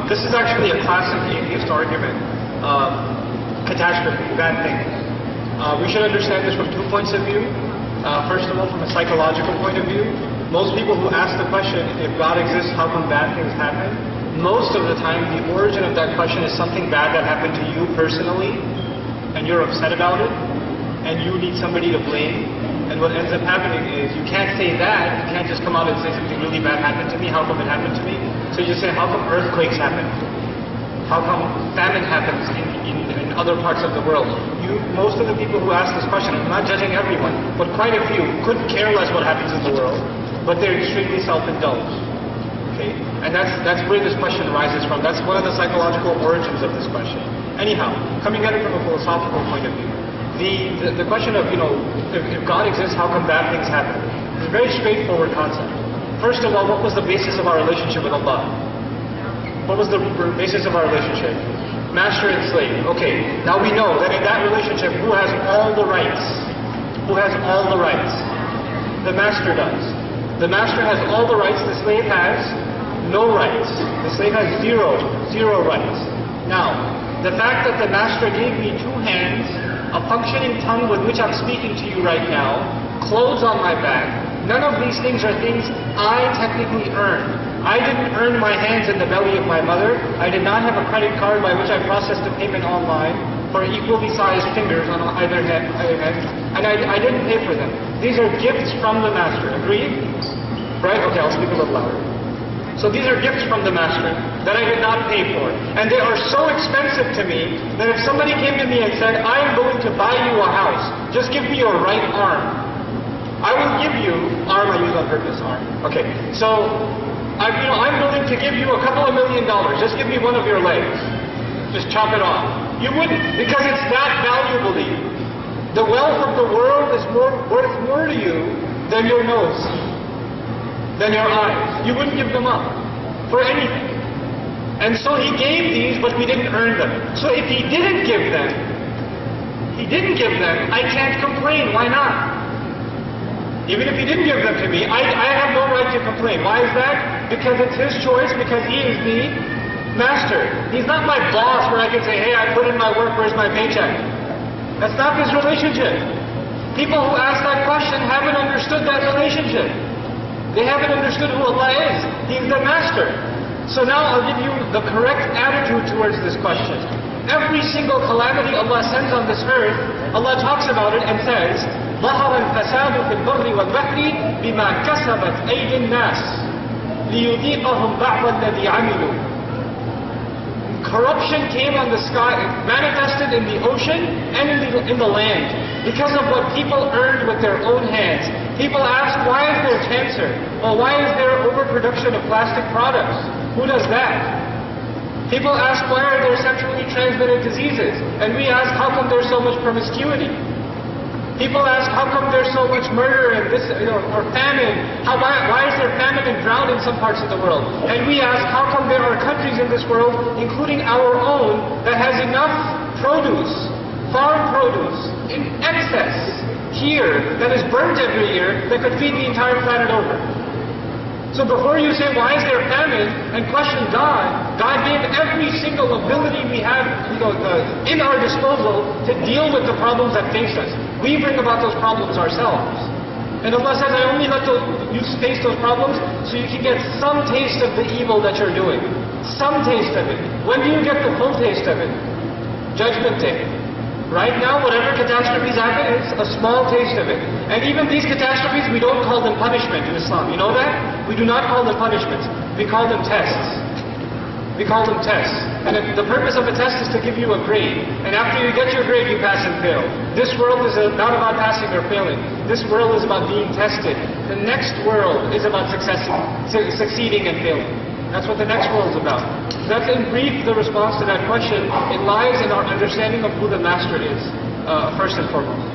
This is actually a classic atheist argument. Catastrophe, bad thing. We should understand this from 2 points of view. First of all, from a psychological point of view, most people who ask the question, if God exists, how come bad things happen? Most of the time, the origin of that question is something bad that happened to you personally, and you're upset about it, and you need somebody to blame. And what ends up happening is, you can't say that, you can't just come out and say something really bad happened to me, how come it happened to me? So you just say, how come earthquakes happen? How come famine happens in other parts of the world? Most of the people who ask this question, I'm not judging everyone, but quite a few couldn't care less what happens in the world, but they're extremely self-indulged. Okay? And that's where this question arises from. That's one of the psychological origins of this question. Anyhow, coming at it from a philosophical point of view, the question of, if God exists, how come bad things happen? It's a very straightforward concept. First of all, what was the basis of our relationship with Allah? What was the basis of our relationship? Master and slave. Okay, now we know that in that relationship, who has all the rights? Who has all the rights? The master does. The master has all the rights, the slave has no rights. The slave has zero rights. Now, the fact that the master gave me 2 hands, a functioning tongue with which I'm speaking to you right now, clothes on my back, none of these things are things I technically earned. I didn't earn my hands in the belly of my mother. I did not have a credit card by which I processed a payment online for equally sized fingers on either hand, and I didn't pay for them. These are gifts from the master. Agreed? Right? Okay, I'll speak a little louder. So these are gifts from the master that I did not pay for. And they are so expensive to me that if somebody came to me and said, I am going to buy you a house, just give me your right arm. I will give you, arm I use on purpose, arm. Okay, so I'm willing to give you a couple of $1 million. Just give me one of your legs. Just chop it off. You wouldn't, because it's that valuable to you. The wealth of the world is worth more to you than your nose, than your eyes. You wouldn't give them up for anything. And so he gave these, but we didn't earn them. So if he didn't give them, I can't complain. Why not? Even if he didn't give them to me, I have no right to complain. Why is that? Because it's his choice, because he is the master. He's not my boss where I can say, hey, I put in my work, where's my paycheck? That's not his relationship. People who ask that question haven't understood that relationship. They haven't understood who Allah is. He's the master. So now I'll give you the correct attitude towards this question. Every single calamity Allah sends on this earth, Allah talks about it and says, ظهر الفساد في البر والبحر بما كسبت أيدي الناس ليذيقهم بعض الذي عملوا. Corruption came on the sky, manifested in the ocean and in the land because of what people earned with their own hands. People ask, why is there cancer? Well, why is there overproduction of plastic products? Who does that? People ask, why are there sexually transmitted diseases? And we ask, how come there's so much promiscuity? People ask, how come there's so much murder and or famine? Why is there famine and drought in some parts of the world? And we ask, how come there are countries in this world, including our own, that has enough produce, farm produce, in excess here, that is burnt every year, that could feed the entire planet over? So before you say, why is there famine, and question God, God gave every single ability we have in our disposal to deal with the problems that face us. We bring about those problems ourselves. And Allah says, I only let you face those problems so you can get some taste of the evil that you're doing. Some taste of it. When do you get the full taste of it? Judgment Day. Right now, whatever catastrophes happen, it's a small taste of it. And even these catastrophes, we don't call them punishment in Islam. You know that? We do not call them punishments. We call them tests. We call them tests. And the purpose of a test is to give you a grade. And after you get your grade, you pass and fail. This world is not about passing or failing. This world is about being tested. The next world is about succeeding and failing. That's what the next world is about. That's in brief the response to that question. It lies in our understanding of who the master is, first and foremost.